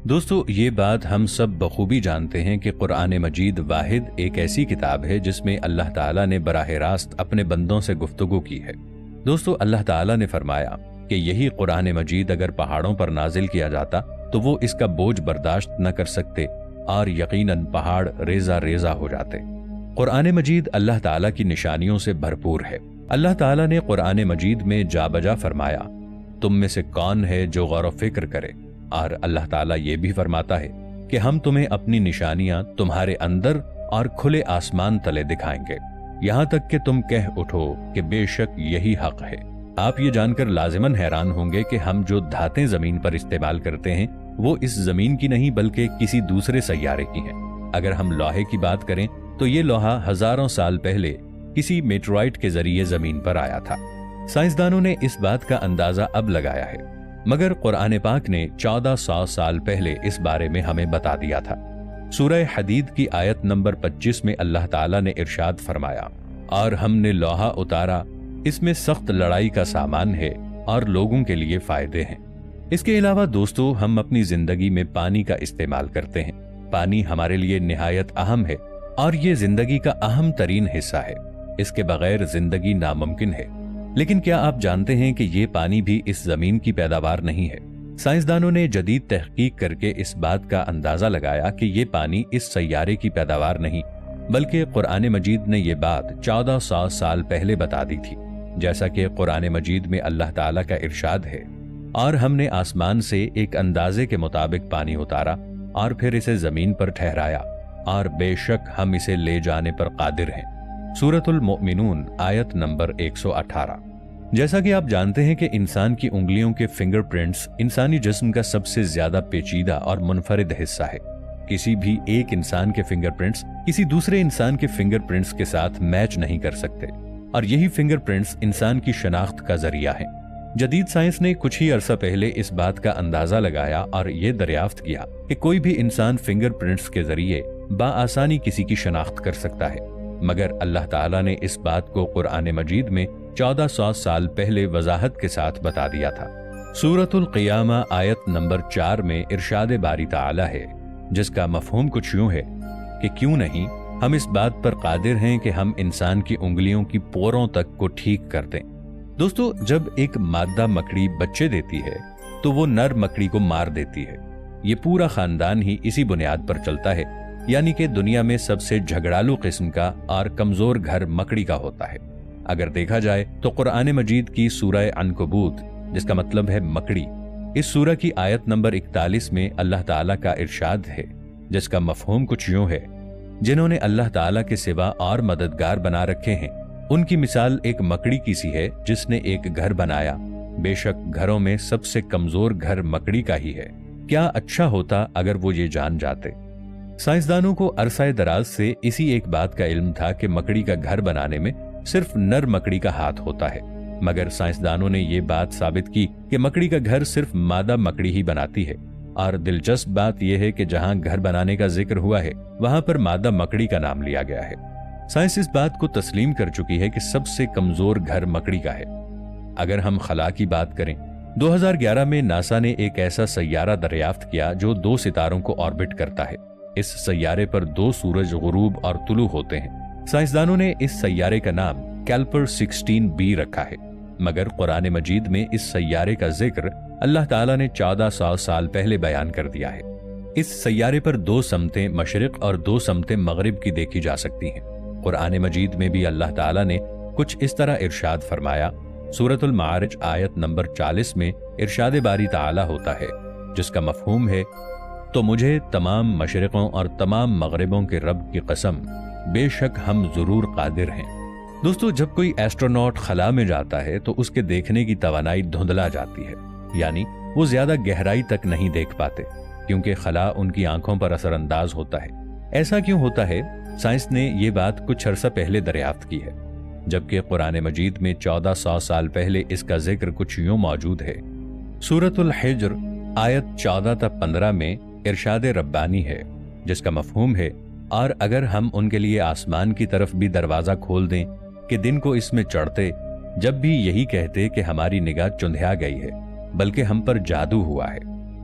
دوستو یہ بات ہم سب بخوبی جانتے ہیں کہ قرآن مجید واحد ایک ایسی کتاب ہے جس میں اللہ تعالیٰ نے براہ راست اپنے بندوں سے گفتگو کی ہے۔ دوستو اللہ تعالیٰ نے فرمایا کہ یہی قرآن مجید اگر پہاڑوں پر نازل کیا جاتا تو وہ اس کا بوجھ برداشت نہ کر سکتے اور یقیناً پہاڑ ریزہ ریزہ ہو جاتے۔ قرآن مجید اللہ تعالیٰ کی نشانیوں سے بھرپور ہے۔ اللہ تعالیٰ نے قرآن مجید میں جا بجا فرمایا، تم میں سے کون ہے جو غور و فکر کرے؟ اور اللہ تعالیٰ یہ بھی فرماتا ہے کہ ہم تمہیں اپنی نشانیاں تمہارے اندر اور کھلے آسمان تلے دکھائیں گے، یہاں تک کہ تم کہہ اٹھو کہ بے شک یہی حق ہے۔ آپ یہ جان کر لازماً حیران ہوں گے کہ ہم جو دھاتیں زمین پر استعمال کرتے ہیں وہ اس زمین کی نہیں بلکہ کسی دوسرے سیارے کی ہیں۔ اگر ہم لوہے کی بات کریں تو یہ لوہا ہزاروں سال پہلے کسی میٹرائٹ کے ذریعے زمین پر آیا تھا۔ سائنسدانوں نے اس بات کا اندازہ اب لگایا ہے، مگر قرآن پاک نے 1400 سال پہلے اس بارے میں ہمیں بتا دیا تھا۔ سورہ حدید کی آیت نمبر 25 میں اللہ تعالیٰ نے ارشاد فرمایا، اور ہم نے لوہا اتارا، اس میں سخت لڑائی کا سامان ہے اور لوگوں کے لیے فائدے ہیں۔ اس کے علاوہ دوستو ہم اپنی زندگی میں پانی کا استعمال کرتے ہیں۔ پانی ہمارے لیے نہایت اہم ہے اور یہ زندگی کا اہم ترین حصہ ہے۔ اس کے بغیر زندگی ناممکن ہے۔ لیکن کیا آپ جانتے ہیں کہ یہ پانی بھی اس زمین کی پیداوار نہیں ہے؟ سائنسدانوں نے جدید تحقیق کر کے اس بات کا اندازہ لگایا کہ یہ پانی اس سیارے کی پیداوار نہیں، بلکہ قرآن مجید نے یہ بات 1400 سال پہلے بتا دی تھی۔ جیسا کہ قرآن مجید میں اللہ تعالیٰ کا ارشاد ہے، اور ہم نے آسمان سے ایک اندازے کے مطابق پانی اتارا اور پھر اسے زمین پر ٹھہرایا، اور بے شک ہم اسے لے جانے پر قادر ہیں۔ سورۃ المؤمنون آیت نمبر 118۔ جیسا کہ آپ جانتے ہیں کہ انسان کی انگلیوں کے فنگر پرنٹس انسانی جسم کا سب سے زیادہ پیچیدہ اور منفرد حصہ ہے۔ کسی بھی ایک انسان کے فنگر پرنٹس کسی دوسرے انسان کے فنگر پرنٹس کے ساتھ میچ نہیں کر سکتے، اور یہی فنگر پرنٹس انسان کی شناخت کا ذریعہ ہیں۔ جدید سائنس نے کچھ ہی عرصہ پہلے اس بات کا اندازہ لگایا اور یہ دریافت کیا کہ کوئی بھی انسان فنگر پرنٹس کے ذریعے بآسانی کسی کی شناخت کر سکتا ہے، مگر اللہ تعالیٰ نے اس بات کو قرآن مجید میں 1400 سال پہلے وضاحت کے ساتھ بتا دیا تھا۔ سورۃ القیامہ آیت نمبر 4 میں ارشاد باری تعالیٰ ہے، جس کا مفہوم کچھ یوں ہے کہ کیوں نہیں ہم اس بات پر قادر ہیں کہ ہم انسان کی انگلیوں کی پوروں تک کو ٹھیک کر دیں۔ دوستو جب ایک مادہ مکڑی بچے دیتی ہے تو وہ نر مکڑی کو مار دیتی ہے۔ یہ پورا خاندان ہی اسی بنیاد پر چلتا ہے، یعنی کہ دنیا میں سب سے جھگڑالو قسم کا اور کمزور گھر مکڑی کا ہوتا ہے۔ اگر دیکھا جائے تو قرآن مجید کی سورہ عنکبوت، جس کا مطلب ہے مکڑی، اس سورہ کی آیت نمبر 41 میں اللہ تعالیٰ کا ارشاد ہے، جس کا مفہوم کچھ یوں ہے، جنہوں نے اللہ تعالیٰ کے سوا اور مددگار بنا رکھے ہیں، ان کی مثال ایک مکڑی کی سی ہے جس نے ایک گھر بنایا، بے شک گھروں میں سب سے کمزور گھر مکڑی کا ہی ہے۔ کیا اچھا ہوتا اگر وہ یہ جان جاتے۔ سائنسدانوں کو عرصہ دراز سے اسی ایک بات کا علم تھا کہ مکڑی کا گھر بنانے میں صرف نر مکڑی کا ہاتھ ہوتا ہے، مگر سائنسدانوں نے یہ بات ثابت کی کہ مکڑی کا گھر صرف مادہ مکڑی ہی بناتی ہے، اور دلچسپ بات یہ ہے کہ جہاں گھر بنانے کا ذکر ہوا ہے وہاں پر مادہ مکڑی کا نام لیا گیا ہے۔ سائنس اس بات کو تسلیم کر چکی ہے کہ سب سے کمزور گھر مکڑی کا ہے۔ اگر ہم خلا کی بات کریں، 2011 میں ناسا نے ایک ایسا سیارہ دریافت کیا جو 2 ستاروں کو آربٹ کرتا ہے۔ اس سیارے پر 2 سورج غروب اور طلوع ہوتے ہیں۔ سائنسدانوں نے اس سیارے کا نام کیلپر 16b رکھا ہے، مگر قرآن مجید میں اس سیارے کا ذکر اللہ تعالیٰ نے 1400 سال پہلے بیان کر دیا ہے۔ اس سیارے پر 2 سمتیں مشرق اور 2 سمتیں مغرب کی دیکھی جا سکتی ہیں۔ قرآن مجید میں بھی اللہ تعالیٰ نے کچھ اس طرح ارشاد فرمایا۔ سورۃ المعارج آیت نمبر 40 میں ارشاد باری تعالیٰ ہوتا ہے، جس کا مفہوم ہے، تو مجھے تمام مشرقوں اور تمام مغربوں کے رب کی قسم، بے شک ہم ضرور قادر ہیں۔ دوستو جب کوئی ایسٹروناٹ خلا میں جاتا ہے تو اس کے دیکھنے کی توانائی دھندلا جاتی ہے، یعنی وہ زیادہ گہرائی تک نہیں دیکھ پاتے، کیونکہ خلا ان کی آنکھوں پر اثر انداز ہوتا ہے۔ ایسا کیوں ہوتا ہے؟ سائنس نے یہ بات کچھ عرصہ پہلے دریافت کی ہے، جبکہ قرآن مجید میں 1400 سال پہلے اس کا ذکر کچھ یوں موجود ہے۔ سورۃ الحجر آیت 14 تا 15 میں ارشاد ربانی ہے، جس کا مفہوم ہے، اور اگر ہم ان کے لیے آسمان کی طرف بھی دروازہ کھول دیں کہ دن کو اس میں چڑھتے، جب بھی یہی کہتے کہ ہماری نگاہ چندھیا گئی ہے، بلکہ ہم پر جادو ہوا ہے۔